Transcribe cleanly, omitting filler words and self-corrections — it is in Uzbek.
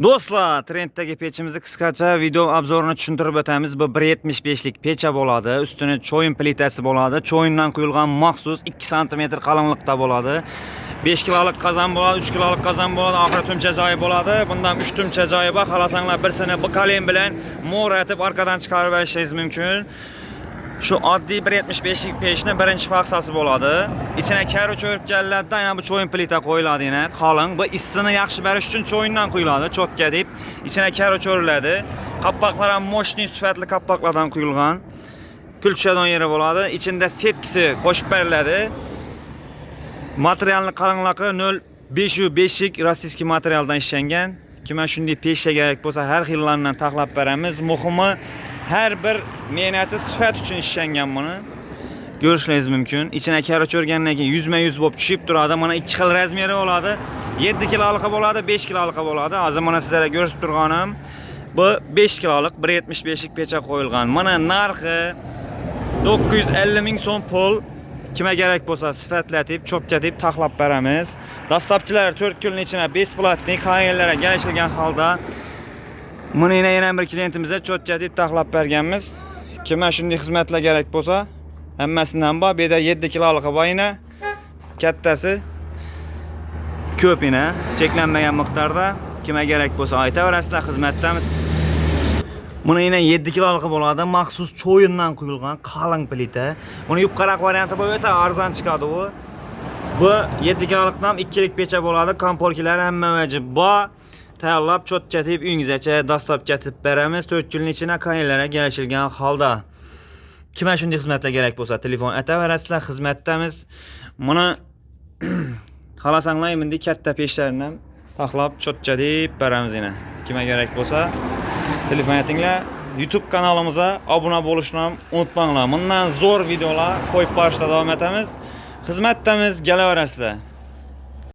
Do'stlar, trenddagi pechimizni qisqacha video obzorini tushuntirib o'tamiz. Bu 1.75 lik pecha bo'ladi. Ustini cho'yin plitasi bo'ladi. Cho'yindan quyilgan maxsus 2 sm qalinlikda bo'ladi. 5 kilolik qozon bo'ladi, 3 kilolik qozon bo'ladi, oxiri tumcha joyi bo'ladi. Bundan 3 tumcha joyi bor. Xohlasanglar birsini bu kalem bilan mo'ratib orqadan chiqarib olishingiz mumkin. Şu oddiy 1.75 lik pechning birinchi faksasi bo'ladi. Ichine kari cho'rikkanlarda yana bu cho'yin plita qo'yiladi yana qalin. Bu issini yaxshi berish uchun cho'yindan quyiladi, cho'tka deb. Ichine kari cho'riladi. Qappaqlar ham moshniy sifatli qappaqlardan quyilgan. Pul tushadigan yeri bo'ladi. Ichida setkisi qo'shib beriladi. Materialning qalinligi 0.5 lik rossiyskiy materialdan ishlangan. Kimga shunday pechga kerak bo'lsa, har xillardan taxlab beramiz. Muhimi her bir mehnati sifat uchun ishlangan buni. Ko'rishingiz mumkin. Ichine kari cho'rgandan keyin 100% bo'lib tushib turadi. Mana 2 xil razmeri bo'ladi. 7 kilolik bo'ladi, 5 kilolik bo'ladi. Hozir mana sizlarga ko'rsatib turganim bu 5 kilolik 1.75 lik pecha qo'yilgan. Mana narxi 950 ming so'm pul. Kimga kerak bo'lsa sifatlatib, cho'pkatib taxlab beramiz. Dastlabchilar 4 kunning ichida besplatnik qayerlarga kelishilgan holda Buni yana bir klientimizga cho'tchatib taxlab berganmiz. Kimga shunday xizmatlar kerak bo'lsa, hammasidan bor. Bu yerda 7 kilolik boyina, kattasi ko'pina, cheklanmagan miqdorda. Kimga kerak bo'lsa aytaverasizlar, xizmatdamiz. Buni yana 7 kilolik bo'ladi, maxsus cho'yindan quyilgan qalin plita. Buni yupqaroq varianti bu o'ta arzon chiqadi u. Bu 7 kilolikdan 2 lik pecha bo'ladi, komportlar hamma vajib bor. Tayyorlab cho'tchatib uyingizgacha dastlab ketib beramiz. 4 kunning ichida qayerlarga kelishilgan holda. Kimga shunday xizmatlar kerak bo'lsa, telefon aytaverasizlar, xizmatdamiz. Buni xohlasanglar bunday katta pechlarni ham taxlab cho'tchatib beramiz yana. Kimga kerak bo'lsa, telefon aytinglar. YouTube kanalimizga obuna bo'lishni ham unutmanglar. Bundan zo'r videolar qo'yib borishda davom etamiz. Xizmatdamiz, kelaverasizlar.